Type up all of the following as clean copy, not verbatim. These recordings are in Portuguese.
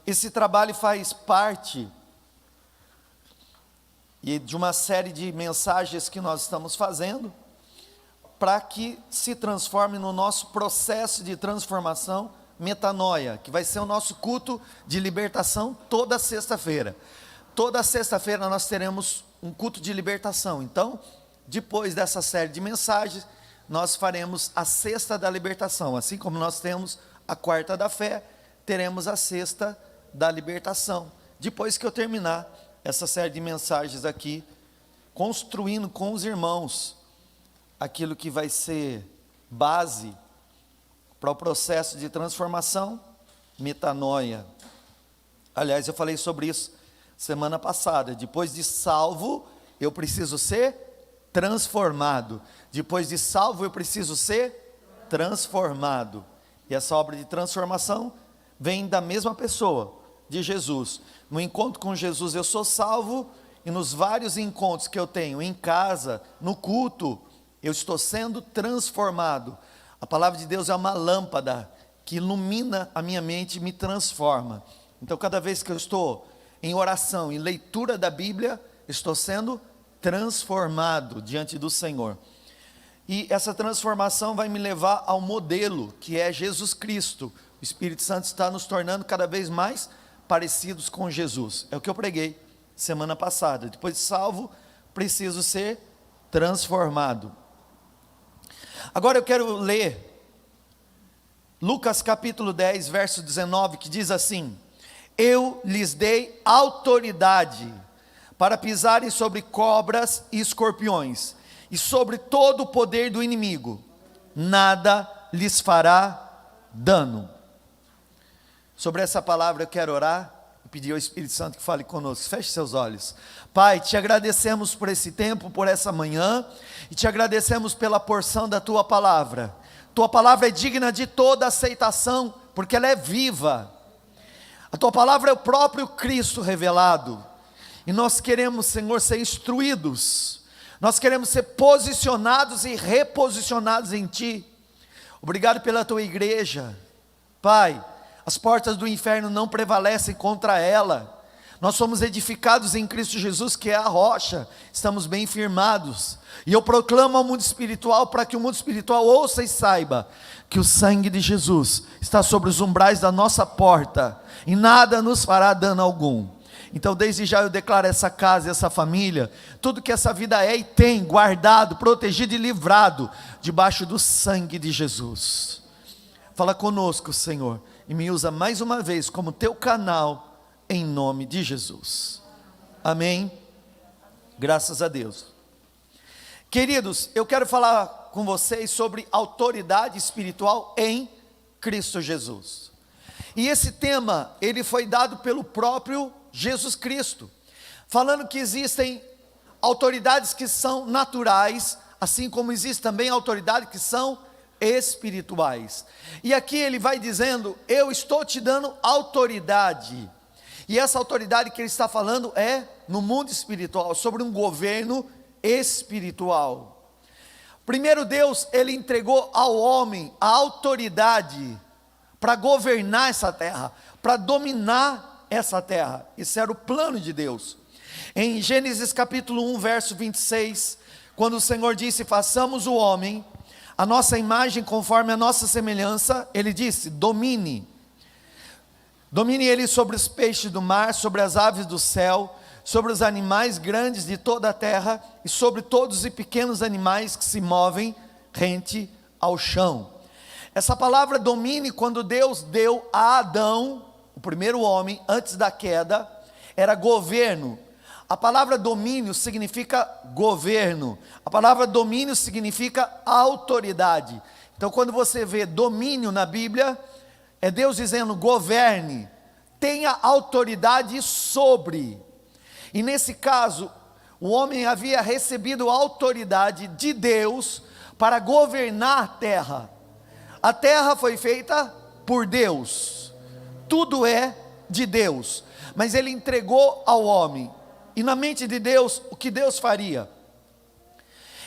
Esse trabalho faz parte de uma série de mensagens que nós estamos fazendo para que se transforme no nosso processo de transformação, metanoia, que vai ser o nosso culto de libertação toda sexta-feira. Toda sexta-feira nós teremos um culto de libertação. Então, depois dessa série de mensagens, nós faremos a sexta da libertação. Assim como nós temos a quarta da fé, teremos a sexta da libertação. Depois que eu terminar essa série de mensagens aqui, construindo com os irmãos aquilo que vai ser base para o processo de transformação, metanoia. Aliás, eu falei sobre isso semana passada. Depois de salvo, eu preciso ser transformado. Depois de salvo, eu preciso ser transformado. E essa obra de transformação vem da mesma pessoa, de Jesus. No encontro com Jesus eu sou salvo, e nos vários encontros que eu tenho em casa, no culto, eu estou sendo transformado. A palavra de Deus é uma lâmpada que ilumina a minha mente e me transforma. Então, cada vez que eu estou em oração, em leitura da Bíblia, estou sendo transformado diante do Senhor. E essa transformação vai me levar ao modelo, que é Jesus Cristo. O Espírito Santo está nos tornando cada vez mais parecidos com Jesus. É o que eu preguei semana passada. Depois de salvo, preciso ser transformado. Agora eu quero ler Lucas capítulo 10, verso 19, que diz assim: eu lhes dei autoridade para pisarem sobre cobras e escorpiões, e sobre todo o poder do inimigo, nada lhes fará dano. Sobre essa palavra eu quero orar e pedir ao Espírito Santo que fale conosco. Feche seus olhos. Pai, te agradecemos por esse tempo, por essa manhã, e te agradecemos pela porção da tua palavra. Tua palavra é digna de toda aceitação, porque ela é viva. A tua palavra é o próprio Cristo revelado, e nós queremos, Senhor, ser instruídos, nós queremos ser posicionados e reposicionados em ti. Obrigado pela tua igreja, Pai. As portas do inferno não prevalecem contra ela. Nós somos edificados em Cristo Jesus, que é a rocha. Estamos bem firmados. E eu proclamo ao mundo espiritual, para que o mundo espiritual ouça e saiba que o sangue de Jesus está sobre os umbrais da nossa porta, e nada nos fará dano algum. Então, desde já eu declaro essa casa e essa família, tudo que essa vida é e tem, guardado, protegido e livrado, debaixo do sangue de Jesus. Fala conosco, Senhor, e me usa mais uma vez como teu canal, em nome de Jesus. Amém? Graças a Deus. Queridos, eu quero falar com vocês sobre autoridade espiritual em Cristo Jesus. E esse tema, ele foi dado pelo próprio Jesus Cristo, falando que existem autoridades que são naturais, assim como existem também autoridades que são espirituais. E aqui ele vai dizendo: eu estou te dando autoridade. E essa autoridade que ele está falando é no mundo espiritual, sobre um governo espiritual. Primeiro, Deus, ele entregou ao homem a autoridade para governar essa terra, para dominar essa terra. Isso era o plano de Deus. Em Gênesis capítulo 1, verso 26, quando o Senhor disse: façamos o homem a nossa imagem, conforme a nossa semelhança, ele disse: domine ele sobre os peixes do mar, sobre as aves do céu, sobre os animais grandes de toda a terra, e sobre todos os pequenos animais que se movem rente ao chão. Essa palavra domine, quando Deus deu a Adão, o primeiro homem, antes da queda, era governo. A palavra domínio significa governo. A palavra domínio significa autoridade. Então, quando você vê domínio na Bíblia, é Deus dizendo: governe, tenha autoridade sobre. E nesse caso, o homem havia recebido autoridade de Deus para governar a terra. A terra foi feita por Deus, tudo é de Deus, mas ele entregou ao homem. E na mente de Deus, o que Deus faria?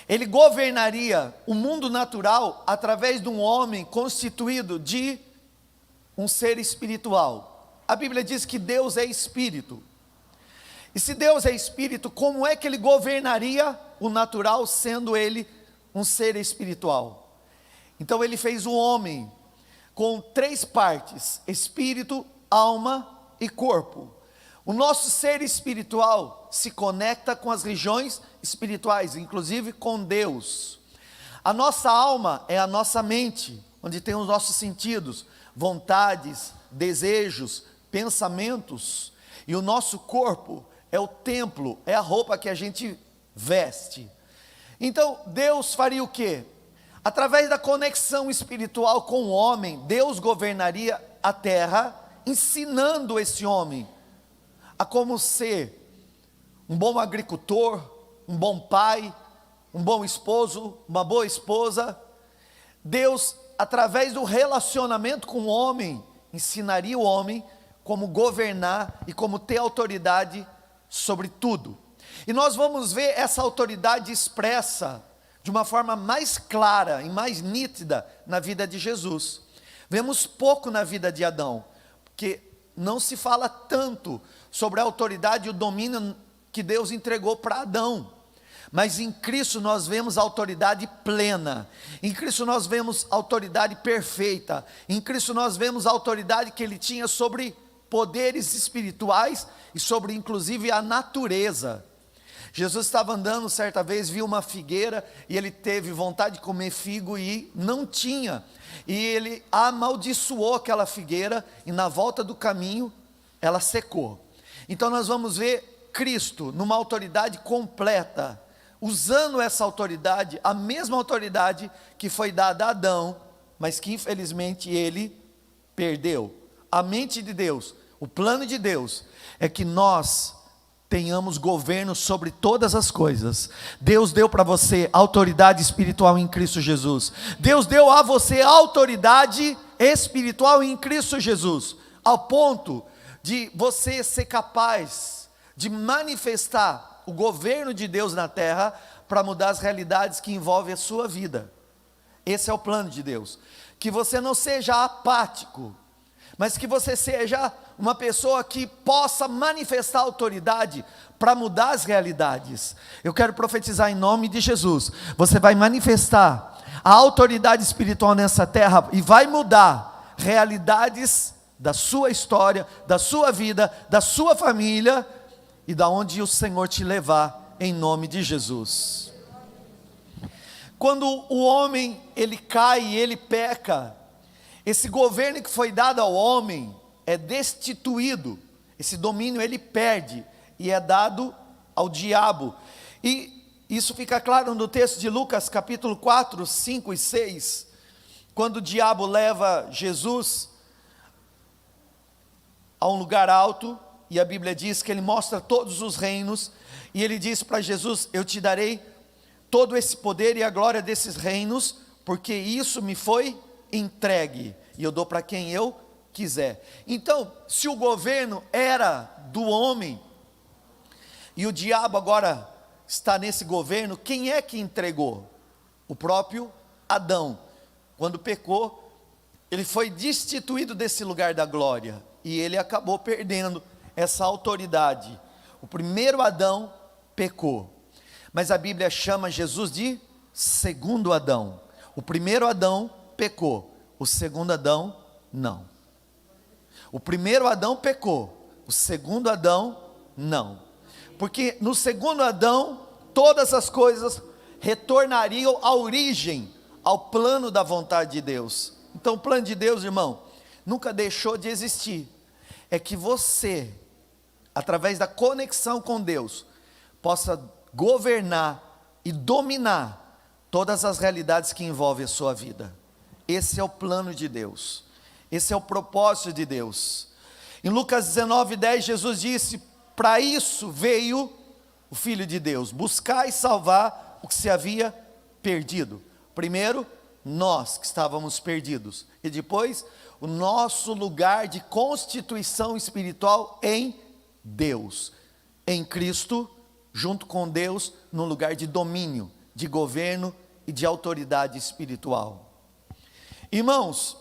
Ele governaria o mundo natural através de um homem constituído de um ser espiritual. a Bíblia diz que Deus é espírito. E se Deus é espírito, como é que ele governaria o natural, sendo ele um ser espiritual? Então ele fez o homem com 3 partes: espírito, alma e corpo. O nosso ser espiritual se conecta com as regiões espirituais, inclusive com Deus. A nossa alma é a nossa mente, onde tem os nossos sentidos, vontades, desejos, pensamentos. E o nosso corpo é o templo, é a roupa que a gente veste. Então Deus faria o quê? Através da conexão espiritual com o homem, Deus governaria a terra, ensinando esse homem a como ser um bom agricultor, um bom pai, um bom esposo, uma boa esposa. Deus, através do relacionamento com o homem, ensinaria o homem como governar e como ter autoridade sobre tudo. E nós vamos ver essa autoridade expressa de uma forma mais clara e mais nítida na vida de Jesus. Vemos pouco na vida de Adão, porque não se fala tanto sobre a autoridade e o domínio que Deus entregou para Adão. Mas em Cristo nós vemos autoridade plena, em Cristo nós vemos autoridade perfeita, em Cristo nós vemos a autoridade que ele tinha sobre poderes espirituais e sobre inclusive a natureza. Jesus estava andando certa vez, viu uma figueira e ele teve vontade de comer figo e não tinha, e ele amaldiçoou aquela figueira e na volta do caminho ela secou. Então nós vamos ver Cristo numa autoridade completa, usando essa autoridade, a mesma autoridade que foi dada a Adão, mas que infelizmente ele perdeu. A mente de Deus, o plano de Deus é que nós tenhamos governo sobre todas as coisas. Deus deu para você autoridade espiritual em Cristo Jesus. Deus deu a você autoridade espiritual em Cristo Jesus, ao ponto de você ser capaz de manifestar o governo de Deus na terra para mudar as realidades que envolvem a sua vida. Esse é o plano de Deus. Que você não seja apático, mas que você seja uma pessoa que possa manifestar autoridade para mudar as realidades. Eu quero profetizar em nome de Jesus. Você vai manifestar a autoridade espiritual nessa terra e vai mudar realidades da sua história, da sua vida, da sua família e da onde o Senhor te levar, em nome de Jesus. Quando o homem ele cai e ele peca, esse governo que foi dado ao homem é destituído, esse domínio ele perde e é dado ao diabo. E isso fica claro no texto de Lucas capítulo 4, 5 e 6, quando o diabo leva Jesus a um lugar alto, e a Bíblia diz que ele mostra todos os reinos, e ele diz para Jesus: eu te darei todo esse poder e a glória desses reinos, porque isso me foi entregue, e eu dou para quem eu quiser. Então, se o governo era do homem, e o diabo agora está nesse governo, quem é que entregou? O próprio Adão. Quando pecou, ele foi destituído desse lugar da glória, e ele acabou perdendo essa autoridade. O primeiro Adão pecou, mas a Bíblia chama Jesus de segundo Adão. O primeiro Adão pecou, o segundo Adão não. O primeiro Adão pecou, o segundo Adão não. Porque no segundo Adão, todas as coisas retornariam à origem, ao plano da vontade de Deus. Então o plano de Deus, irmão, nunca deixou de existir. É que você, através da conexão com Deus, possa governar e dominar todas as realidades que envolvem a sua vida. Esse é o plano de Deus, esse é o propósito de Deus. Em Lucas 19:10, Jesus disse: para isso veio o Filho de Deus, buscar e salvar o que se havia perdido. Primeiro, nós que estávamos perdidos, e depois, o nosso lugar de constituição espiritual em Deus, em Cristo, junto com Deus, no lugar de domínio, de governo e de autoridade espiritual. Irmãos,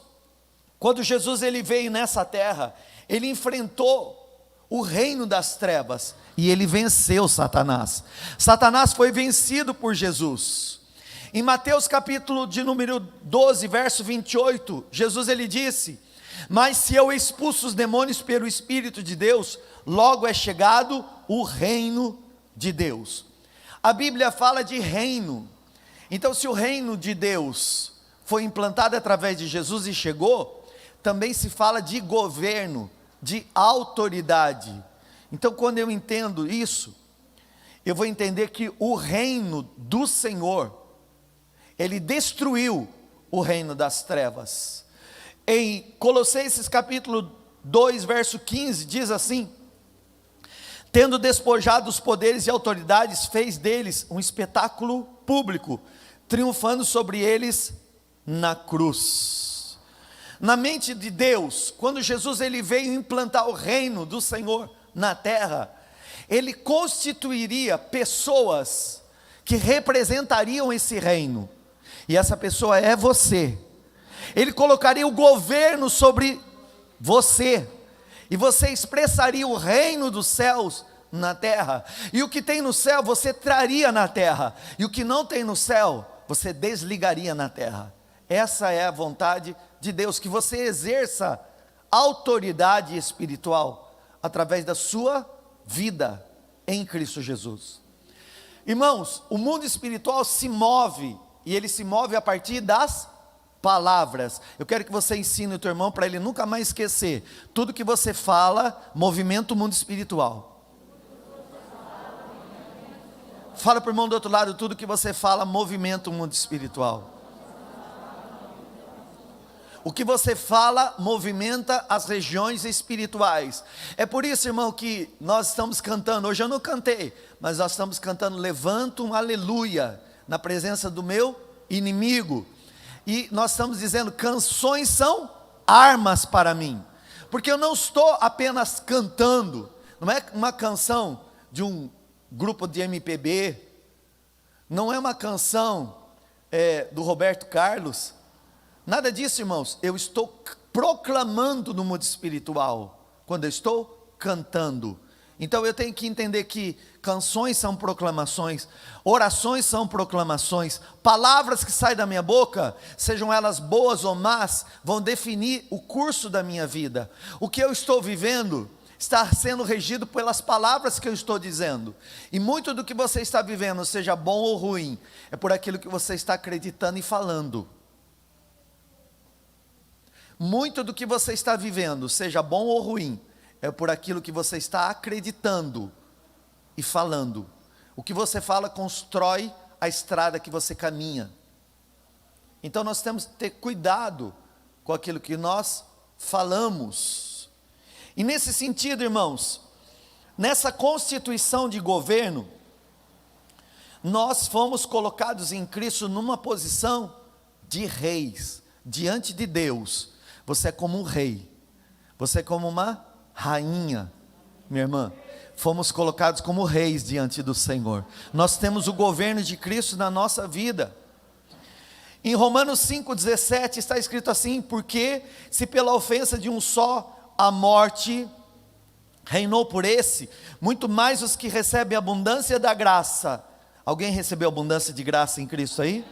Quando Jesus ele veio nessa terra, ele enfrentou o reino das trevas e ele venceu Satanás. Satanás foi vencido por Jesus. Em Mateus capítulo de número 12, verso 28, Jesus ele disse: mas se eu expulso os demônios pelo Espírito de Deus, logo é chegado o reino de Deus. A Bíblia fala de reino. Então, se o reino de Deus foi implantado através de Jesus e chegou, também se fala de governo, de autoridade. Então, quando eu entendo isso, eu vou entender que o reino do Senhor, ele destruiu o reino das trevas. Em Colossenses capítulo 2, verso 15, diz assim: tendo despojado os poderes e autoridades, fez deles um espetáculo público, triunfando sobre eles na cruz. Na mente de Deus, quando Jesus ele veio implantar o reino do Senhor na terra, ele constituiria pessoas que representariam esse reino, e essa pessoa é você. Ele colocaria o governo sobre você, e você expressaria o reino dos céus na terra, e o que tem no céu você traria na terra, e o que não tem no céu você desligaria na terra. Essa é a vontade de Deus, que você exerça autoridade espiritual através da sua vida em Cristo Jesus. Irmãos, o mundo espiritual se move, e ele se move a partir das palavras. Eu quero que você ensine o teu irmão para ele nunca mais esquecer: tudo que você fala movimenta o mundo espiritual. Fala para o irmão do outro lado: tudo que você fala movimenta o mundo espiritual. O que você fala movimenta as regiões espirituais. É por isso, irmão, que nós estamos cantando. Hoje eu não cantei, mas nós estamos cantando: levanta um aleluia na presença do meu inimigo. E nós estamos dizendo: canções são armas para mim, porque eu não estou apenas cantando. Não é uma canção de um grupo de MPB, não é uma canção do Roberto Carlos, nada disso, irmãos. Eu estou proclamando no mundo espiritual, quando eu estou cantando. Então eu tenho que entender que canções são proclamações, orações são proclamações, palavras que saem da minha boca, sejam elas boas ou más, vão definir o curso da minha vida. O que eu estou vivendo está sendo regido pelas palavras que eu estou dizendo, e muito do que você está vivendo, seja bom ou ruim, é por aquilo que você está acreditando e falando. Muito do que você está vivendo, seja bom ou ruim, é por aquilo que você está acreditando e falando. O que você fala constrói a estrada que você caminha. Então nós temos que ter cuidado com aquilo que nós falamos. E nesse sentido, irmãos, nessa constituição de governo, nós fomos colocados em Cristo numa posição de reis, diante de Deus. Você é como um rei, você é como uma rainha, minha irmã. Fomos colocados como reis diante do Senhor. Nós temos o governo de Cristo na nossa vida. Em Romanos 5,17 está escrito assim: porque se pela ofensa de um só a morte reinou por esse, muito mais os que recebem a abundância da graça. Alguém recebeu abundância de graça em Cristo aí?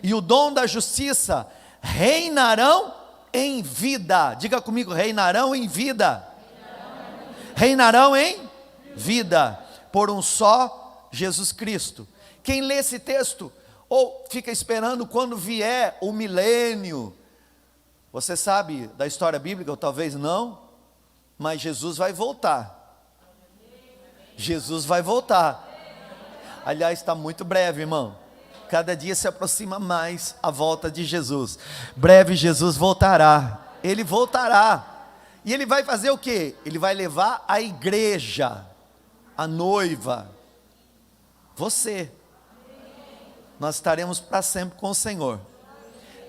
E o dom da justiça reinarão em vida. Diga comigo: reinarão em vida. Reinarão em vida, por um só Jesus Cristo. Quem lê esse texto, ou fica esperando quando vier o milênio, você sabe da história bíblica, ou talvez não, mas Jesus vai voltar. Jesus vai voltar. Aliás, está muito breve, irmão. Cada dia se aproxima mais a volta de Jesus. Breve Jesus voltará. Ele voltará. E ele vai fazer o quê? Ele vai levar a igreja, a noiva, você. Nós estaremos para sempre com o Senhor.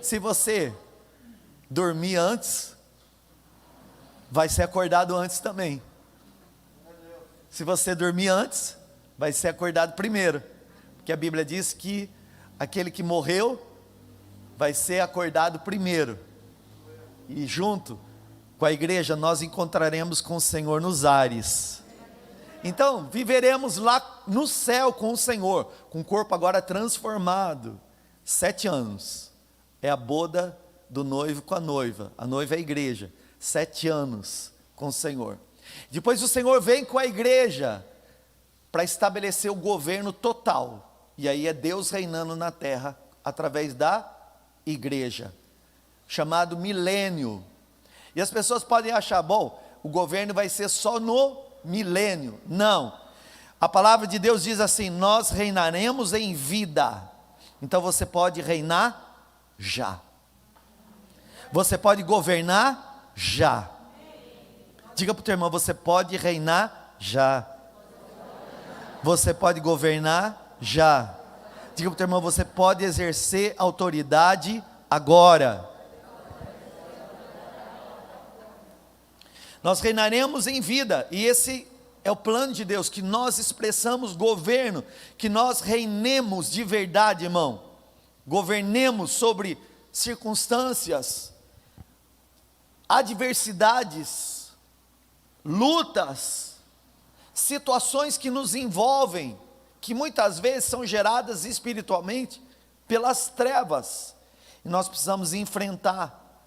Se você dormir antes, vai ser acordado antes também. Se você dormir antes, vai ser acordado primeiro, porque a Bíblia diz que aquele que morreu vai ser acordado primeiro, e junto com a igreja nós encontraremos com o Senhor nos ares. Então viveremos lá no céu com o Senhor, com o corpo agora transformado. 7 anos, é a boda do noivo com a noiva é a igreja. 7 anos com o Senhor. Depois o Senhor vem com a igreja para estabelecer o governo total, e aí é Deus reinando na terra através da igreja, chamado milênio. E as pessoas podem achar, bom, o governo vai ser só no milênio. Não, a palavra de Deus diz assim: nós reinaremos em vida. Então você pode reinar já, você pode governar já. Diga para o teu irmão: você pode reinar já, você pode governar já. Diga para o teu irmão: você pode exercer autoridade agora. Nós reinaremos em vida, e esse é o plano de Deus, que nós expressamos governo, que nós reinemos de verdade, irmão. Governemos sobre circunstâncias, adversidades, lutas, situações que nos envolvem, que muitas vezes são geradas espiritualmente pelas trevas, e nós precisamos enfrentar,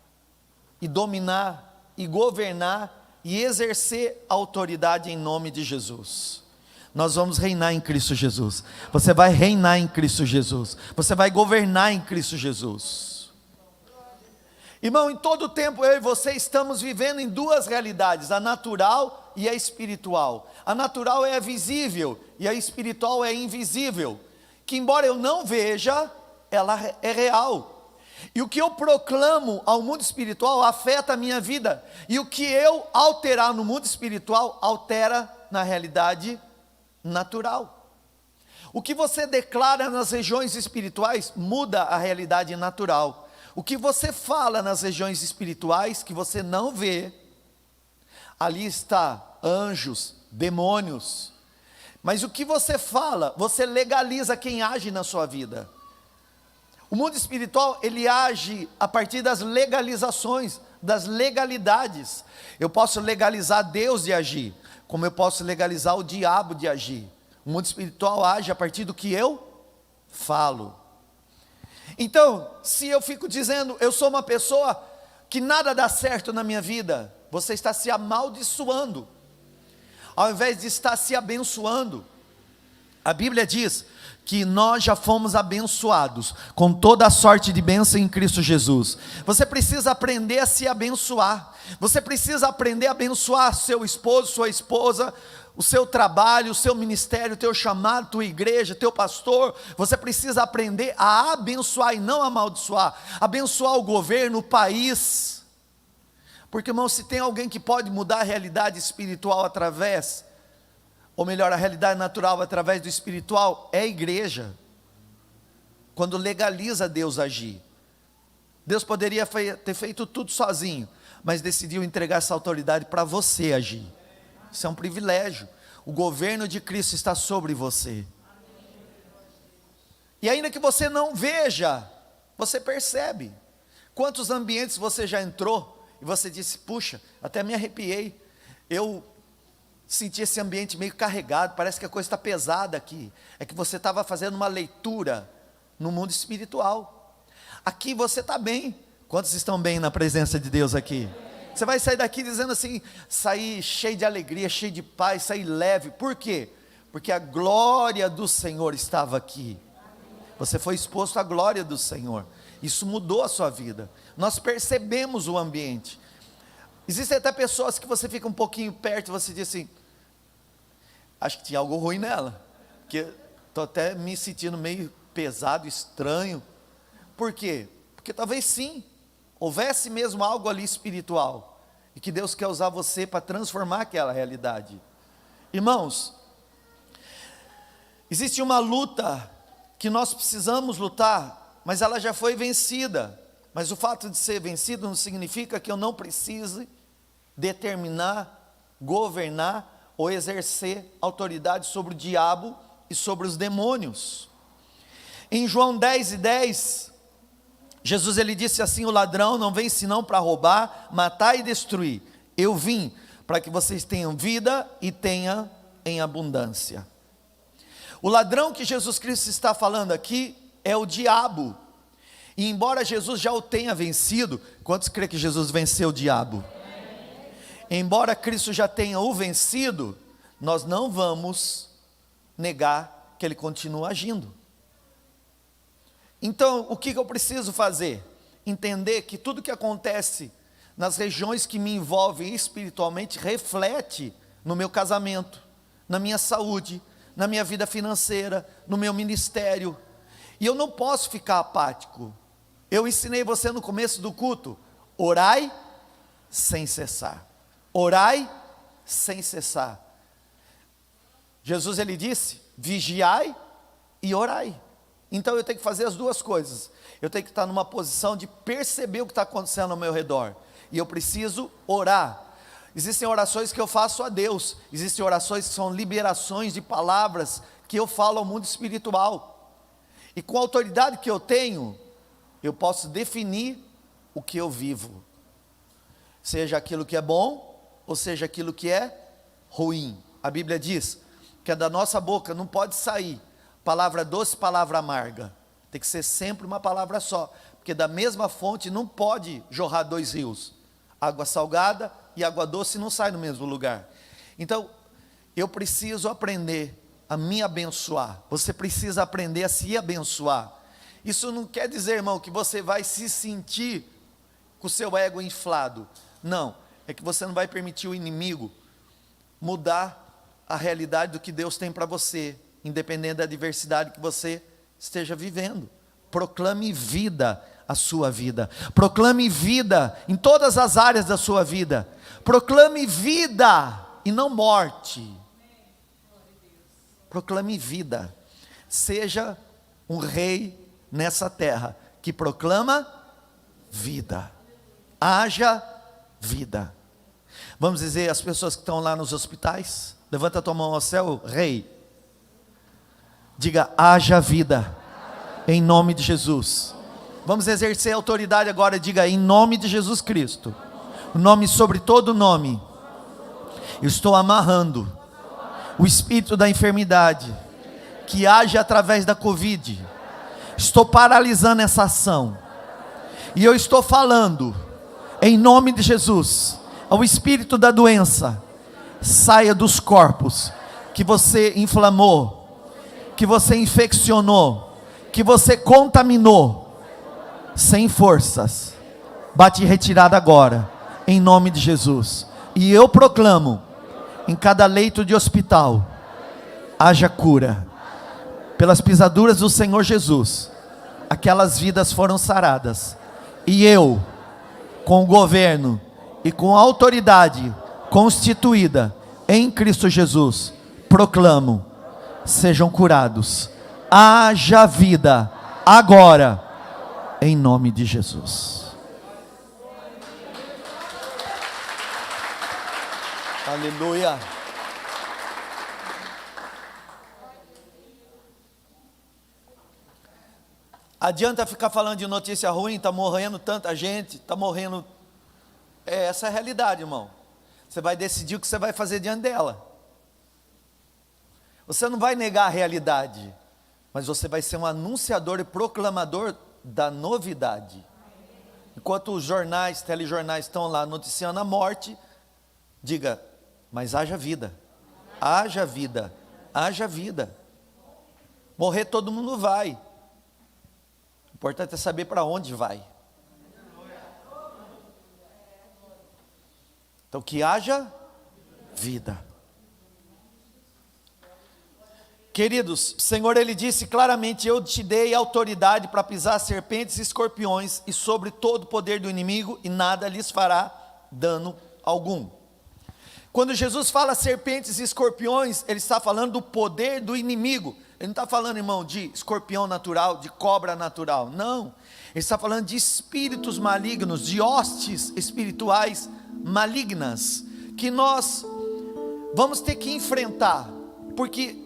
e dominar, e governar, e exercer autoridade em nome de Jesus. Nós vamos reinar em Cristo Jesus. Você vai reinar em Cristo Jesus. Você vai governar em Cristo Jesus. Irmão, em todo tempo eu e você estamos vivendo em duas realidades: a natural e a espiritual. A natural é a visível e a espiritual é invisível, que embora eu não veja, ela é real. E o que eu proclamo ao mundo espiritual afeta a minha vida, e o que eu alterar no mundo espiritual altera na realidade natural. O que você declara nas regiões espirituais muda a realidade natural. O que você fala nas regiões espirituais que você não vê, ali está anjos, demônios, mas o que você fala, você legaliza quem age na sua vida. O mundo espiritual, ele age a partir das legalizações, das legalidades. Eu posso legalizar Deus de agir, como eu posso legalizar o diabo de agir. O mundo espiritual age a partir do que eu falo. Então, se eu fico dizendo, eu sou uma pessoa que nada dá certo na minha vida, você está se amaldiçoando, ao invés de estar se abençoando. A Bíblia diz que nós já fomos abençoados com toda a sorte de bênção em Cristo Jesus. Você precisa aprender a se abençoar. Você precisa aprender a abençoar seu esposo, sua esposa, o seu trabalho, o seu ministério, o teu chamado, tua igreja, teu pastor. Você precisa aprender a abençoar e não amaldiçoar. Abençoar o governo, o país. Porque, irmão, se tem alguém que pode mudar a realidade espiritual através, ou melhor, a realidade natural através do espiritual, é a igreja. Quando legaliza Deus agir. Deus poderia ter feito tudo sozinho, mas decidiu entregar essa autoridade para você agir. Isso é um privilégio. O governo de Cristo está sobre você. E ainda que você não veja, você percebe. Quantos ambientes você já entrou e você disse: puxa, até me arrepiei. Eu senti esse ambiente meio carregado, parece que a coisa está pesada aqui. É que você estava fazendo uma leitura no mundo espiritual. Aqui você está bem. Quantos estão bem na presença de Deus aqui? Você vai sair daqui dizendo assim, sair cheio de alegria, cheio de paz, sair leve. Por quê? Porque a glória do Senhor estava aqui. Você foi exposto à glória do Senhor. Isso mudou a sua vida. Nós percebemos o ambiente. Existem até pessoas que você fica um pouquinho perto e você diz assim: acho que tinha algo ruim nela, porque estou até me sentindo meio pesado, estranho. Por quê? Porque talvez sim, houvesse mesmo algo ali espiritual, e que Deus quer usar você para transformar aquela realidade. Irmãos, existe uma luta que nós precisamos lutar, mas ela já foi vencida. Mas o fato de ser vencido não significa que eu não precise determinar, governar ou exercer autoridade sobre o diabo e sobre os demônios. Em João 10:10, Jesus ele disse assim: o ladrão não vem senão para roubar, matar e destruir. Eu vim para que vocês tenham vida e tenham em abundância. O ladrão que Jesus Cristo está falando aqui é o diabo. E embora Jesus já o tenha vencido, quantos creem que Jesus venceu o diabo? Embora Cristo já tenha o vencido, nós não vamos negar que ele continua agindo. Então, o que eu preciso fazer? Entender que tudo que acontece nas regiões que me envolvem espiritualmente reflete no meu casamento, na minha saúde, na minha vida financeira, no meu ministério. E eu não posso ficar apático. Eu ensinei você no começo do culto: orai sem cessar. Orai sem cessar. Jesus ele disse: vigiai e orai. Então eu tenho que fazer as duas coisas. Eu tenho que estar numa posição de perceber o que está acontecendo ao meu redor. E eu preciso orar. Existem orações que eu faço a Deus. Existem orações que são liberações de palavras que eu falo ao mundo espiritual. E com a autoridade que eu tenho, eu posso definir o que eu vivo. Seja aquilo que é bom, ou seja aquilo que é ruim. A Bíblia diz que da nossa boca não pode sair palavra doce, palavra amarga. Tem que ser sempre uma palavra só, porque da mesma fonte não pode jorrar dois rios. Água salgada e água doce não saem no mesmo lugar. Então, eu preciso aprender a me abençoar. Você precisa aprender a se abençoar. Isso não quer dizer, irmão, que você vai se sentir com o seu ego inflado. Não, é que você não vai permitir o inimigo mudar a realidade do que Deus tem para você, independente da adversidade que você esteja vivendo. Proclame vida a sua vida. Proclame vida em todas as áreas da sua vida. Proclame vida e não morte. Proclame vida. Seja um rei nessa terra que proclama vida. Haja vida. Vamos dizer as pessoas que estão lá nos hospitais: levanta a tua mão ao céu, rei. Diga: haja vida, em nome de Jesus. Vamos exercer a autoridade agora. Diga: em nome de Jesus Cristo, o nome sobre todo nome, eu estou amarrando o espírito da enfermidade que age através da Covid. Estou paralisando essa ação, e eu estou falando, em nome de Jesus, ao espírito da doença: saia dos corpos que você inflamou, que você infeccionou, que você contaminou, sem forças, bate retirada agora, em nome de Jesus. E eu proclamo, em cada leito de hospital, haja cura. Pelas pisaduras do Senhor Jesus, aquelas vidas foram saradas. E eu, com o governo e com a autoridade constituída em Cristo Jesus, proclamo: sejam curados. Haja vida agora, em nome de Jesus. Aleluia. Adianta ficar falando de notícia ruim, está morrendo tanta gente, está morrendo. Essa é a realidade, irmão. Você vai decidir o que você vai fazer diante dela. Você não vai negar a realidade, mas você vai ser um anunciador e proclamador da novidade. Enquanto os jornais, telejornais estão lá noticiando a morte, diga: mas haja vida, haja vida, haja vida. Morrer todo mundo vai. O importante é saber para onde vai. Então que haja vida. Queridos, o Senhor ele disse claramente: eu te dei autoridade para pisar serpentes e escorpiões e sobre todo o poder do inimigo, e nada lhes fará dano algum. Quando Jesus fala serpentes e escorpiões, ele está falando do poder do inimigo. Ele não está falando, irmão, de escorpião natural, de cobra natural. Não, ele está falando de espíritos malignos, de hostes espirituais malignas, que nós vamos ter que enfrentar, porque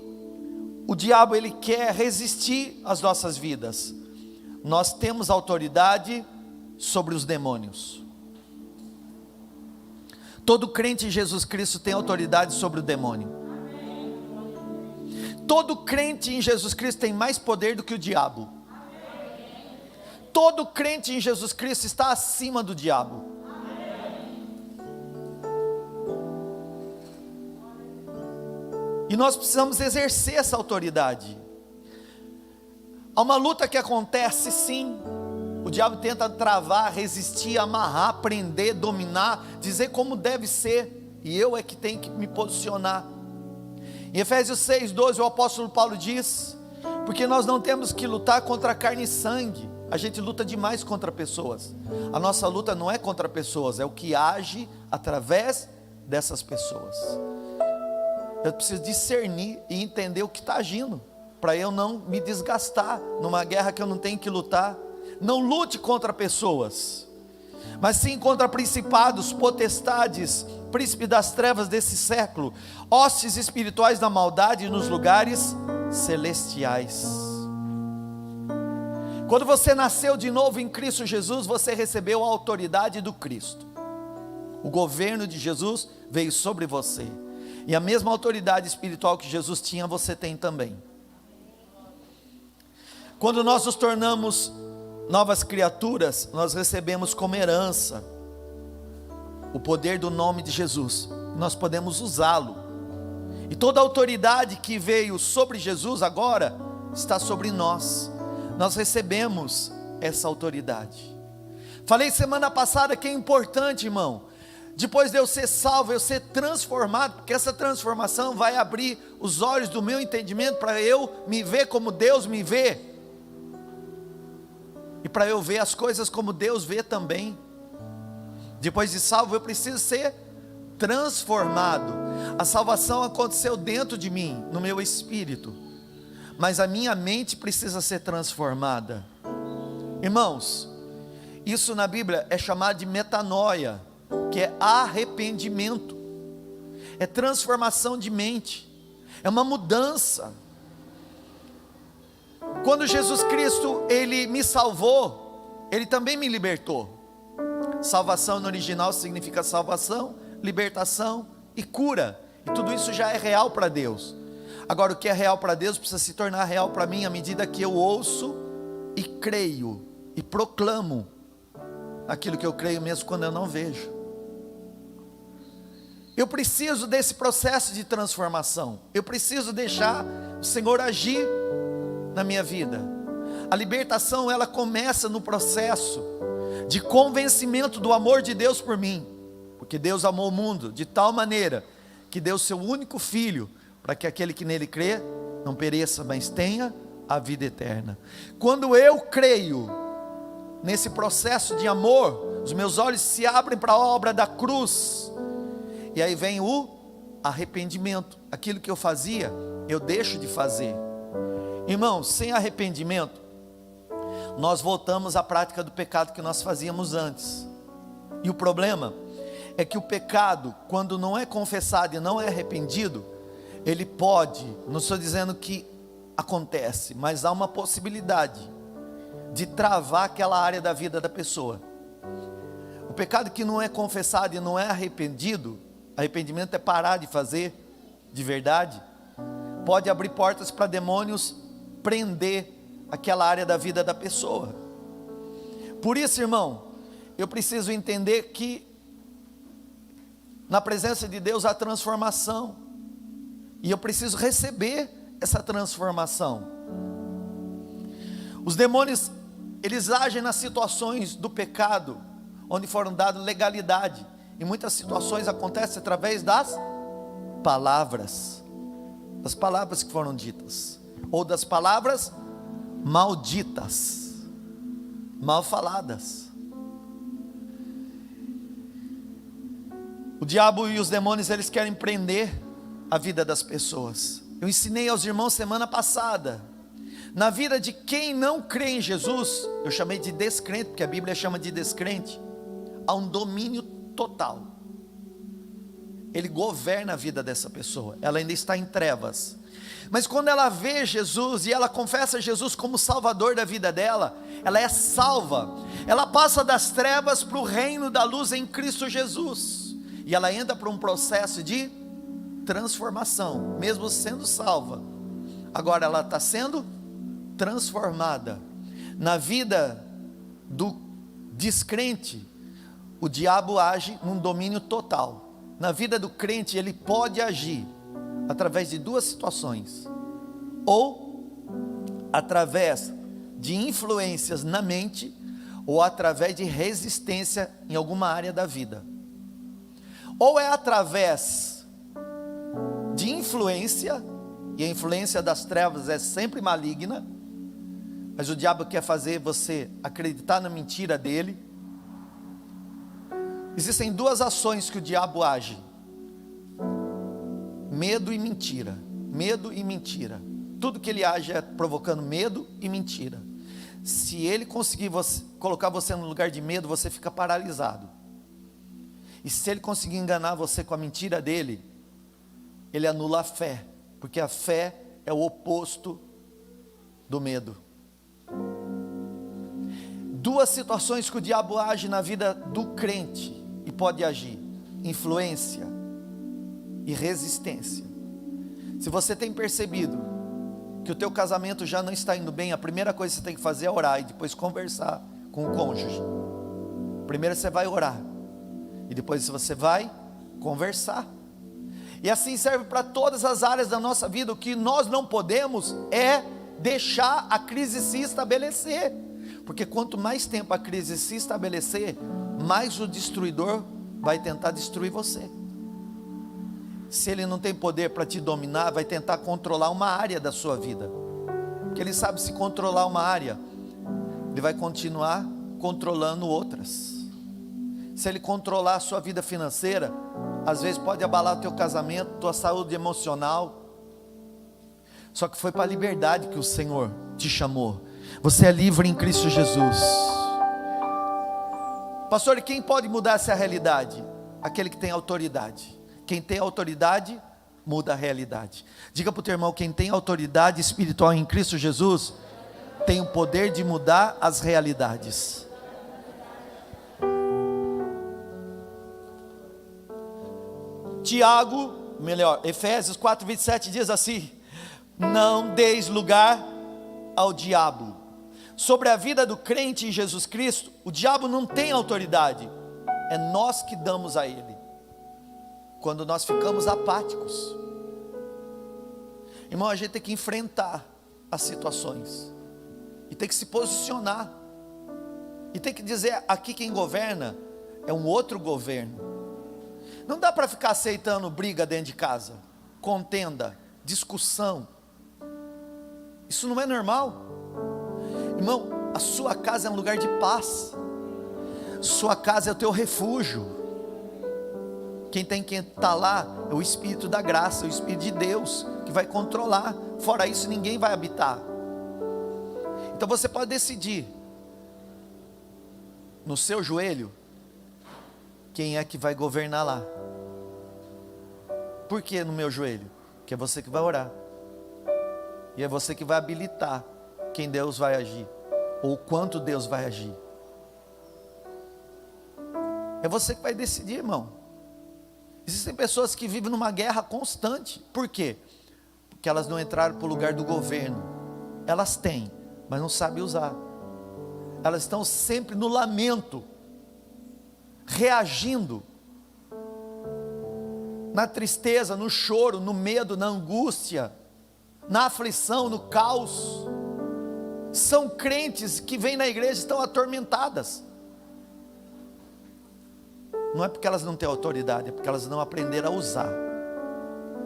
o diabo ele quer resistir às nossas vidas. nós temos autoridade sobre os demônios. Todo crente em Jesus Cristo tem autoridade sobre o demônio. Todo crente em Jesus Cristo tem mais poder do que o diabo. Todo crente em Jesus Cristo está acima do diabo. E nós precisamos exercer essa autoridade. Há uma luta que acontece, sim. O diabo tenta travar, resistir, amarrar, prender, dominar, dizer como deve ser. E eu é que tenho que me posicionar. Em Efésios 6:12, o apóstolo Paulo diz: porque nós não temos que lutar contra carne e sangue. A gente luta demais contra pessoas. A nossa luta não é contra pessoas, é o que age através dessas pessoas. Eu preciso discernir e entender o que está agindo, para eu não me desgastar numa guerra que eu não tenho que lutar. Não lute contra pessoas, mas sim contra principados, potestades, príncipes das trevas desse século, hostes espirituais da maldade nos lugares celestiais. Quando você nasceu de novo em Cristo Jesus, você recebeu a autoridade do Cristo. O governo de Jesus veio sobre você, e a mesma autoridade espiritual que Jesus tinha, você tem também. Quando nós nos tornamos novas criaturas, nós recebemos como herança o poder do nome de Jesus. Nós podemos usá-lo. E toda a autoridade que veio sobre Jesus agora está sobre nós. Nós recebemos essa autoridade. Falei semana passada que é importante, irmão, depois de eu ser salvo, eu ser transformado, porque essa transformação vai abrir os olhos do meu entendimento para eu me ver como Deus me vê. E para eu ver as coisas como Deus vê também. Depois de salvo, eu preciso ser transformado. A salvação aconteceu dentro de mim, no meu espírito, mas a minha mente precisa ser transformada. Irmãos, isso na Bíblia é chamado de metanoia, que é arrependimento, é transformação de mente, é uma mudança. Quando Jesus Cristo, Ele me salvou, Ele também me libertou. Salvação no original significa salvação, libertação e cura, e tudo isso já é real para Deus. Agora, o que é real para Deus precisa se tornar real para mim à medida que eu ouço e creio e proclamo aquilo que eu creio mesmo quando eu não vejo. Eu preciso desse processo de transformação. Eu preciso deixar o Senhor agir na minha vida. A libertação, ela começa no processo de convencimento do amor de Deus por mim, porque Deus amou o mundo de tal maneira que deu seu único filho, para que aquele que nele crê não pereça, mas tenha a vida eterna. Quando eu creio nesse processo de amor, os meus olhos se abrem para a obra da cruz, e aí vem o arrependimento. Aquilo que eu fazia, eu deixo de fazer. Irmãos, sem arrependimento, nós voltamos à prática do pecado que nós fazíamos antes. E o problema é que o pecado, quando não é confessado e não é arrependido, ele pode, não estou dizendo que acontece, mas há uma possibilidade de travar aquela área da vida da pessoa. O pecado que não é confessado e não é arrependido, arrependimento é parar de fazer de verdade, pode abrir portas para demônios prender aquela área da vida da pessoa. Por isso, irmão, eu preciso entender que na presença de Deus há transformação, e eu preciso receber essa transformação. Os demônios, eles agem nas situações do pecado, onde foram dadas legalidade, e muitas situações acontecem através das palavras que foram ditas, ou das palavras malditas, mal faladas. O diabo e os demônios, eles querem prender a vida das pessoas. Eu ensinei aos irmãos semana passada, na vida de quem não crê em Jesus, eu chamei de descrente, porque a Bíblia chama de descrente, há um domínio total. Ele governa a vida dessa pessoa, ela ainda está em trevas, Mas quando ela vê Jesus e ela confessa Jesus como Salvador da vida dela, ela é salva. Ela passa das trevas para o reino da luz em Cristo Jesus. E ela entra para um processo de transformação, mesmo sendo salva. Agora ela está sendo transformada. Na vida do descrente, o diabo age num domínio total. Na vida do crente, ele pode agir através de duas situações: ou através de influências na mente, ou através de resistência em alguma área da vida. Ou é através de influência, e a influência das trevas é sempre maligna, mas o diabo quer fazer você acreditar na mentira dele. Existem duas ações que o diabo age: medo e mentira. Medo e mentira. Tudo que ele age é provocando medo e mentira. Se ele conseguir colocar você no lugar de medo, você fica paralisado. E se ele conseguir enganar você com a mentira dele, ele anula a fé, porque a fé é o oposto do medo. Duas situações que o diabo age na vida do crente e pode agir: influência e resistência. Se você tem percebido que o teu casamento já não está indo bem, a primeira coisa que você tem que fazer é orar e depois conversar com o cônjuge. Primeiro você vai orar e depois você vai conversar. E assim serve para todas as áreas da nossa vida. O que nós não podemos é deixar a crise se estabelecer, porque quanto mais tempo a crise se estabelecer, mais o destruidor vai tentar destruir você. Se ele não tem poder para te dominar, vai tentar controlar uma área da sua vida, porque ele sabe, se controlar uma área, ele vai continuar controlando outras. Se ele controlar a sua vida financeira, às vezes pode abalar o teu casamento, tua saúde emocional. Só que foi para a liberdade que o Senhor te chamou. Você é livre em Cristo Jesus. Pastor, e quem pode mudar essa realidade? Aquele que tem autoridade. Quem tem autoridade, muda a realidade. Diga para o teu irmão: quem tem autoridade espiritual em Cristo Jesus, tem o poder de mudar as realidades. Efésios 4:27 diz assim: não deis lugar ao diabo. Sobre a vida do crente em Jesus Cristo, o diabo não tem autoridade, é nós que damos a ele, quando nós ficamos apáticos. Irmão, a gente tem que enfrentar as situações, e tem que se posicionar, e tem que dizer: aqui quem governa é um outro governo. Não dá para ficar aceitando briga dentro de casa, contenda, discussão. Isso não é normal. Irmão, a sua casa é um lugar de paz. Sua casa é o teu refúgio. Quem tem que estar lá é o Espírito da graça, o Espírito de Deus, que vai controlar. Fora isso, ninguém vai habitar. Então você pode decidir no seu joelho quem é que vai governar lá. Por que no meu joelho? Porque é você que vai orar, e é você que vai habilitar quem Deus vai agir, ou quanto Deus vai agir. É você que vai decidir, irmão. Existem pessoas que vivem numa guerra constante. Por quê? Porque elas não entraram para o lugar do governo. Elas têm, mas não sabem usar. Elas estão sempre no lamento, reagindo na tristeza, no choro, no medo, na angústia, na aflição, no caos. São crentes que vêm na igreja e estão atormentadas. Não é porque elas não têm autoridade, é porque elas não aprenderam a usar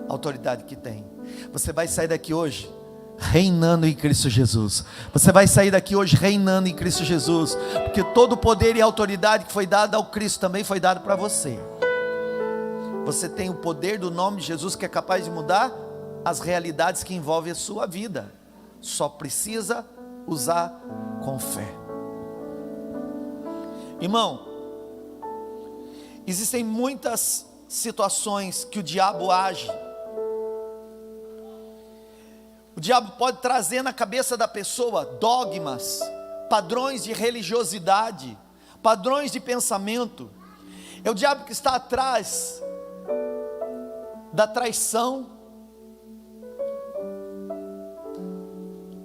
a autoridade que têm. Você vai sair daqui hoje reinando em Cristo Jesus. Você vai sair daqui hoje reinando em Cristo Jesus, porque todo o poder e autoridade que foi dado ao Cristo também foi dado para você. Você tem o poder do nome de Jesus, que é capaz de mudar as realidades que envolvem a sua vida. Só precisa usar com fé. Irmão, existem muitas situações que o diabo age diabo pode trazer na cabeça da pessoa dogmas, padrões de religiosidade, padrões de pensamento. É o diabo que está atrás da traição,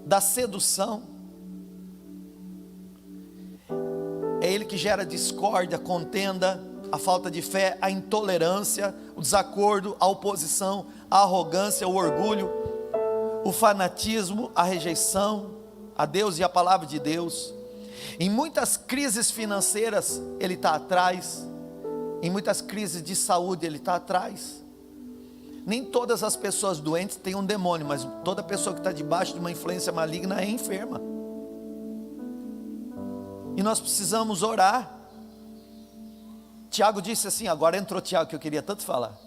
da sedução. É ele que gera discórdia, contenda, a falta de fé, a intolerância, o desacordo, a oposição, a arrogância, o orgulho, o fanatismo, a rejeição a Deus e a palavra de Deus. Em muitas crises financeiras ele está atrás, em muitas crises de saúde ele está atrás. Nem todas as pessoas doentes têm um demônio, mas toda pessoa que está debaixo de uma influência maligna é enferma. E nós precisamos orar. Tiago disse assim, agora entrou Tiago que eu queria tanto falar.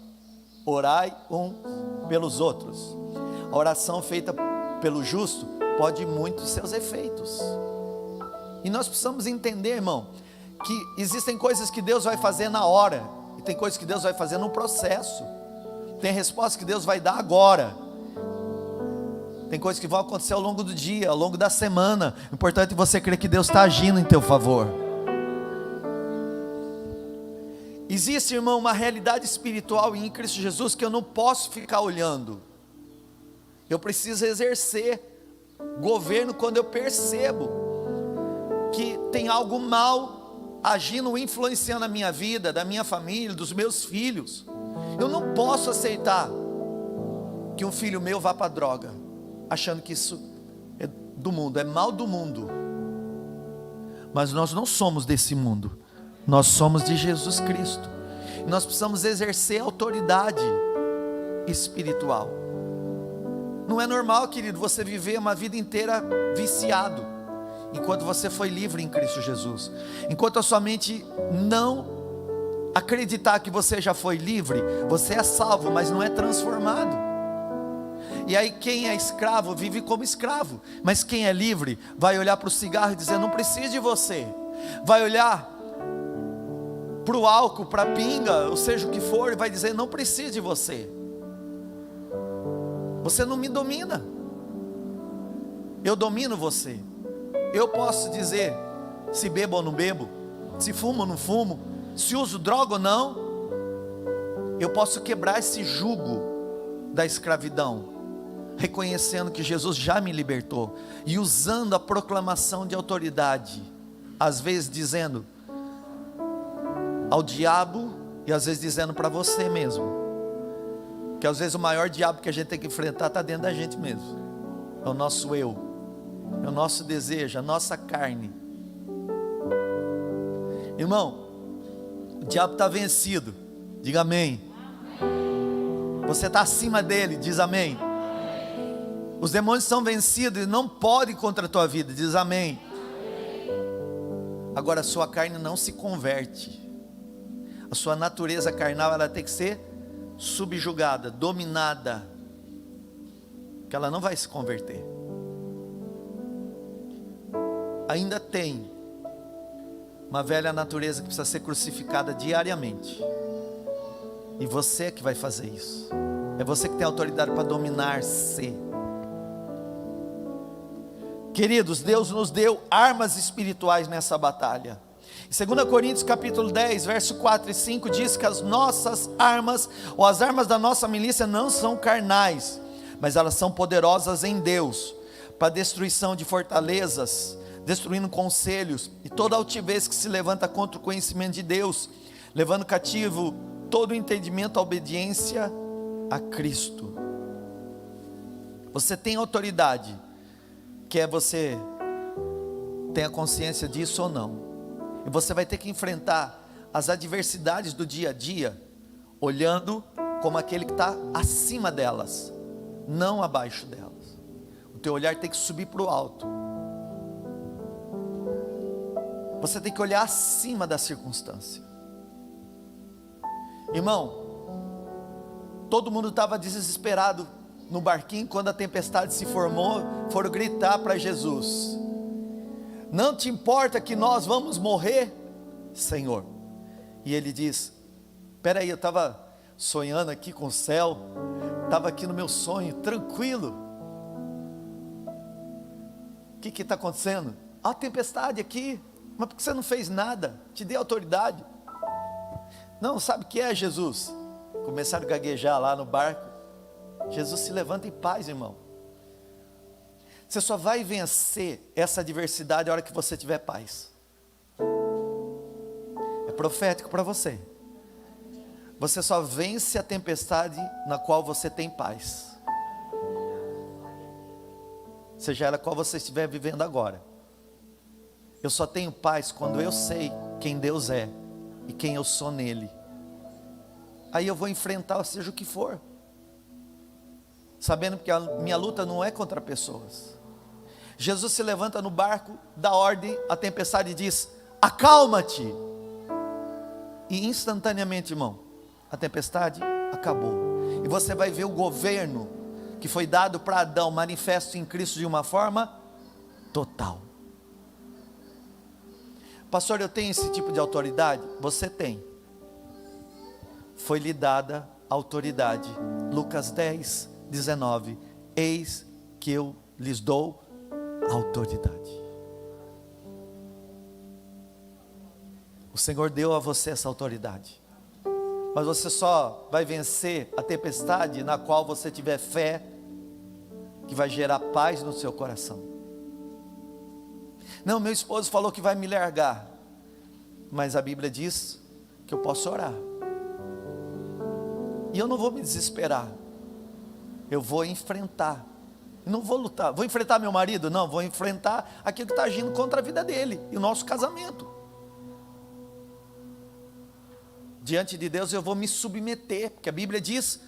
Orai uns pelos outros. A oração feita pelo justo pode muito seus efeitos. E nós precisamos entender, irmão, que existem coisas que Deus vai fazer na hora, e tem coisas que Deus vai fazer no processo. Tem respostas que Deus vai dar agora. Tem coisas que vão acontecer ao longo do dia, ao longo da semana. O importante é você crer que Deus está agindo em teu favor. Existe, irmão, uma realidade espiritual em Cristo Jesus que eu não posso ficar olhando. Eu preciso exercer governo quando eu percebo que tem algo mal agindo, influenciando a minha vida, da minha família, dos meus filhos. Eu não posso aceitar que um filho meu vá para a droga, achando que isso é do mundo, é mal do mundo. Mas nós não somos desse mundo, nós somos de Jesus Cristo. E nós precisamos exercer autoridade espiritual. Não é normal, querido, você viver uma vida inteira viciado, enquanto você foi livre em Cristo Jesus. Enquanto a sua mente não acreditar que você já foi livre, você é salvo, mas não é transformado. E aí quem é escravo vive como escravo, mas quem é livre vai olhar para o cigarro e dizer, não preciso de você. Vai olhar para o álcool, para a pinga, ou seja o que for, e vai dizer, não preciso de você. Você não me domina, eu domino você. Eu posso dizer se bebo ou não bebo, se fumo ou não fumo, se uso droga ou não. Eu posso quebrar esse jugo da escravidão, reconhecendo que Jesus já me libertou, e usando a proclamação de autoridade, às vezes dizendo ao diabo, e às vezes dizendo para você mesmo, que às vezes o maior diabo que a gente tem que enfrentar está dentro da gente mesmo. É o nosso eu, é o nosso desejo, a nossa carne. Irmão, o diabo está vencido, diga amém. Você está acima dele, diz amém. Os demônios são vencidos e não podem contra a tua vida, diz amém. Agora a sua carne não se converte. A sua natureza carnal, ela tem que ser subjugada, dominada, que ela não vai se converter. Ainda tem uma velha natureza que precisa ser crucificada diariamente, e você é que vai fazer isso. É você que tem autoridade para dominar-se. Queridos, Deus nos deu armas espirituais nessa batalha. Em 2 Coríntios capítulo 10, verso 4 e 5 diz que as nossas armas, ou as armas da nossa milícia não são carnais, mas elas são poderosas em Deus, para destruição de fortalezas, destruindo conselhos, e toda altivez que se levanta contra o conhecimento de Deus, levando cativo todo o entendimento à obediência a Cristo. Você tem autoridade, quer você tenha consciência disso ou não. E você vai ter que enfrentar as adversidades do dia a dia, olhando como aquele que está acima delas, não abaixo delas. O teu olhar tem que subir para o alto. Você tem que olhar acima da circunstância. Irmão, todo mundo estava desesperado no barquinho quando a tempestade se formou, foram gritar para Jesus: não te importa que nós vamos morrer, Senhor? E ele diz: espera aí, eu estava sonhando aqui com o céu, estava aqui no meu sonho, tranquilo. que está acontecendo? Há uma tempestade aqui, mas por que você não fez nada? Te dei autoridade. Não, sabe o que é, Jesus? Começaram a gaguejar lá no barco. Jesus se levanta em paz, irmão. Você só vai vencer essa adversidade a hora que você tiver paz. É profético para você. Você só vence a tempestade na qual você tem paz. Seja ela qual você estiver vivendo agora. Eu só tenho paz quando eu sei quem Deus é e quem eu sou nele. Aí eu vou enfrentar seja o que for, sabendo que a minha luta não é contra pessoas. Jesus se levanta no barco, dá ordem, a tempestade diz: acalma-te. E instantaneamente, irmão, a tempestade acabou. E você vai ver o governo que foi dado para Adão manifesto em Cristo de uma forma total. Pastor, eu tenho esse tipo de autoridade? Você tem. Foi lhe dada autoridade. Lucas 10, 19. Eis que eu lhes dou autoridade. O Senhor deu a você essa autoridade. Mas você só vai vencer a tempestade na qual você tiver fé, que vai gerar paz no seu coração. Não, meu esposo falou que vai me largar, mas a Bíblia diz que eu posso orar. E eu não vou me desesperar. Eu vou enfrentar. Não vou lutar. Vou enfrentar meu marido? Não, vou enfrentar aquilo que está agindo contra a vida dele e o nosso casamento. Diante de Deus eu vou me submeter, porque a Bíblia diz: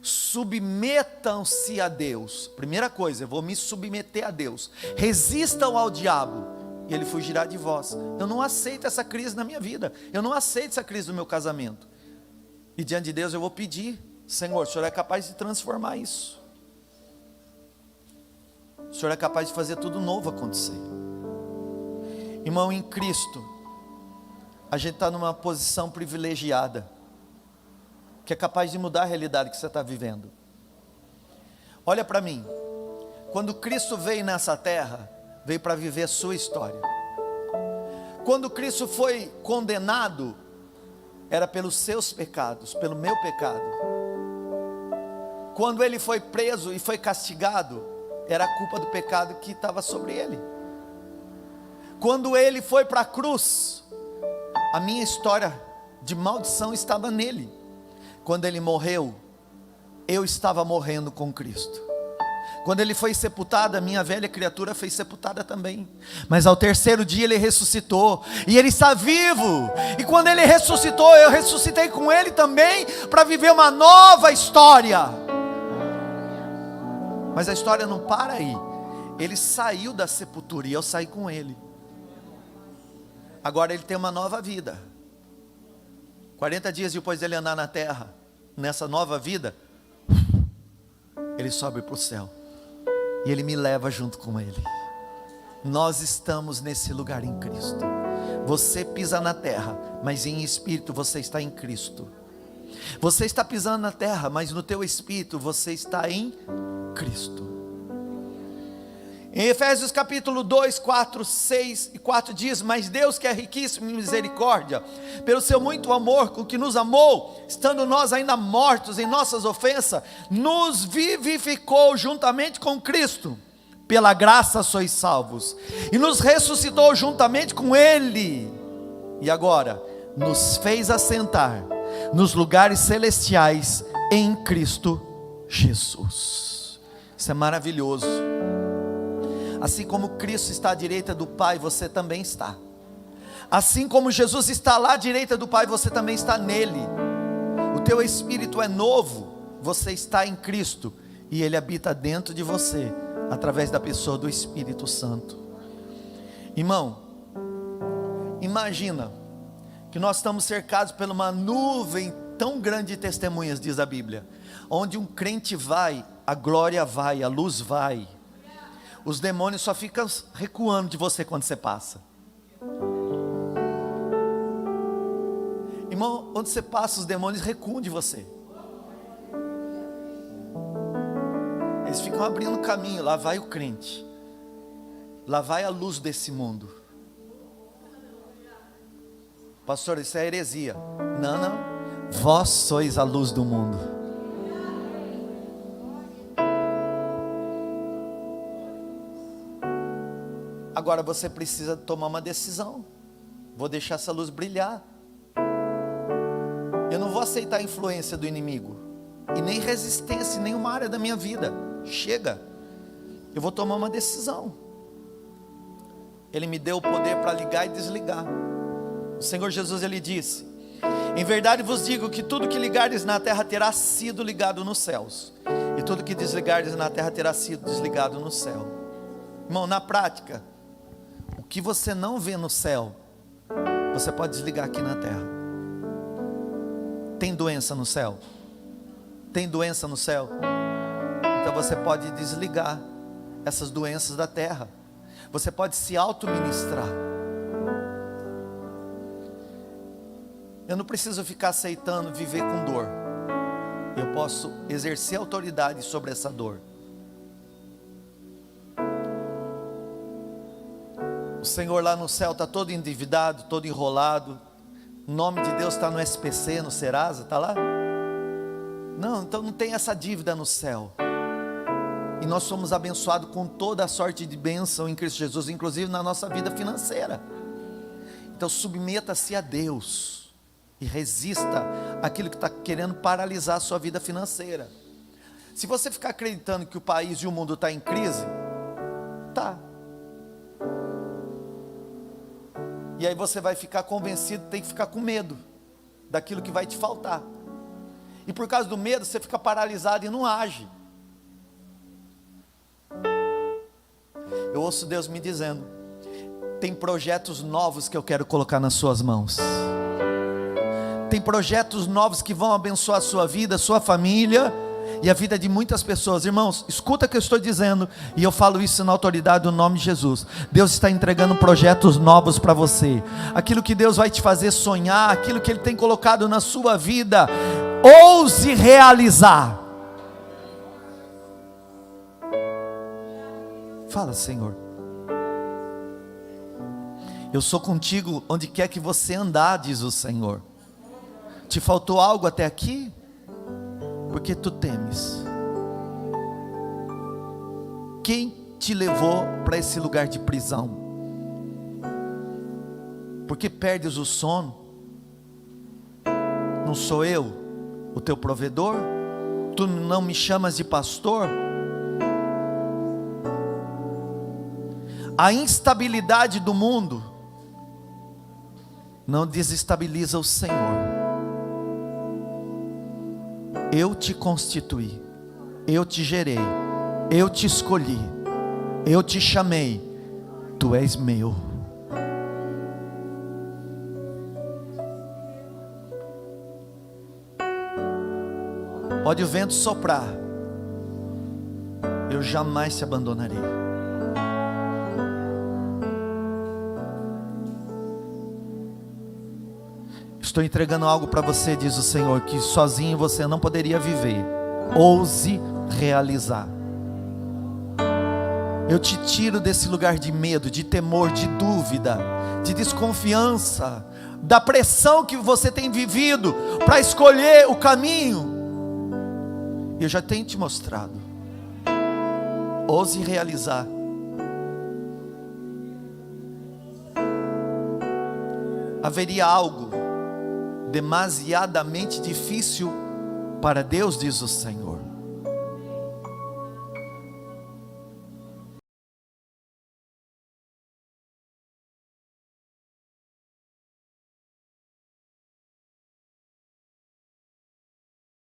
submetam-se a Deus. Primeira coisa, eu vou me submeter a Deus. Resistam ao diabo e ele fugirá de vós. Eu não aceito essa crise na minha vida. Eu não aceito essa crise do meu casamento. E diante de Deus eu vou pedir: Senhor, o Senhor é capaz de transformar isso. O Senhor é capaz de fazer tudo novo acontecer. Irmão, em Cristo a gente está numa posição privilegiada, que é capaz de mudar a realidade que você está vivendo. Olha para mim. Quando Cristo veio nessa terra, veio para viver a sua história. Quando Cristo foi condenado, era pelos seus pecados, pelo meu pecado. Quando ele foi preso e foi castigado, era a culpa do pecado que estava sobre ele. Quando ele foi para a cruz, a minha história de maldição estava nele. Quando ele morreu, eu estava morrendo com Cristo. Quando ele foi sepultado, a minha velha criatura foi sepultada também. Mas ao terceiro dia ele ressuscitou, e ele está vivo. E quando ele ressuscitou, eu ressuscitei com ele também, para viver uma nova história. Mas a história não para aí. Ele saiu da sepultura e eu saí com ele. Agora ele tem uma nova vida. 40 dias depois dele andar na terra, nessa nova vida, ele sobe para o céu. E ele me leva junto com ele. Nós estamos nesse lugar em Cristo. Você pisa na terra, mas em espírito você está em Cristo. Você está pisando na terra, mas no teu espírito você está em Cristo. Em Efésios capítulo 2, 4, 6 e 4 diz: mas Deus, que é riquíssimo em misericórdia, pelo seu muito amor com que nos amou, estando nós ainda mortos em nossas ofensas, nos vivificou juntamente com Cristo. Pela graça sois salvos, e nos ressuscitou juntamente com Ele, e agora nos fez assentar nos lugares celestiais em Cristo Jesus. Isso é maravilhoso. Assim como Cristo está à direita do Pai, você também está. Assim como Jesus está lá à direita do Pai, você também está nele. O teu espírito é novo, você está em Cristo, e Ele habita dentro de você, através da pessoa do Espírito Santo. Irmão, imagina que nós estamos cercados por uma nuvem tão grande de testemunhas, diz a Bíblia. Onde um crente vai, a glória vai, a luz vai. Os demônios só ficam recuando de você quando você passa. Irmão, onde você passa, os demônios recuam de você. Eles ficam abrindo caminho, lá vai o crente. lá vai a luz desse mundo. Pastor, isso é heresia. Não, não. Vós sois a luz do mundo. Agora você precisa tomar uma decisão. Vou deixar essa luz brilhar. Eu não vou aceitar a influência do inimigo, e nem resistência em nenhuma área da minha vida. Chega. Eu vou tomar uma decisão. Ele me deu o poder para ligar e desligar. O Senhor Jesus, Ele disse: em verdade vos digo que tudo que ligardes na terra terá sido ligado nos céus, e tudo que desligardes na terra terá sido desligado no céu. Irmão, na prática, o que você não vê no céu, você pode desligar aqui na terra. Tem doença no céu? Tem doença no céu? Então você pode desligar essas doenças da terra. Você pode se auto-ministrar. Eu não preciso ficar aceitando viver com dor. Eu posso exercer autoridade sobre essa dor. O Senhor lá no céu está todo endividado, todo enrolado. O nome de Deus está no SPC, no Serasa, está lá? Não, então não tem essa dívida no céu. E nós somos abençoados com toda a sorte de bênção em Cristo Jesus, inclusive na nossa vida financeira. Então submeta-se a Deus e resista àquilo que está querendo paralisar a sua vida financeira. Se você ficar acreditando que o país e o mundo está em crise, tá. E aí você vai ficar convencido, tem que ficar com medo daquilo que vai te faltar. E por causa do medo, você fica paralisado e não age. Eu ouço Deus me dizendo: tem projetos novos que eu quero colocar nas suas mãos. Tem projetos novos que vão abençoar a sua vida, a sua família e a vida de muitas pessoas. Irmãos, escuta o que eu estou dizendo, e eu falo isso na autoridade do nome de Jesus. Deus está entregando projetos novos para você. Aquilo que Deus vai te fazer sonhar, aquilo que Ele tem colocado na sua vida, ouse realizar. Fala, Senhor, eu sou contigo onde quer que você andar, diz o Senhor. Te faltou algo até aqui? Porque tu temes. Quem te levou para esse lugar de prisão? Porque perdes o sono? Não sou eu o teu provedor? Tu não me chamas de pastor? A instabilidade do mundo não desestabiliza o Senhor. Eu te constituí, eu te gerei, eu te escolhi, eu te chamei, tu és meu. Pode o vento soprar, eu jamais te abandonarei. Estou entregando algo para você, diz o Senhor, que sozinho você não poderia viver. Ouse realizar. Eu te tiro desse lugar de medo, de temor, de dúvida, de desconfiança, da pressão que você tem vivido para escolher o caminho. Eu já tenho te mostrado. Ouse realizar. Haveria algo demasiadamente difícil para Deus, diz o Senhor.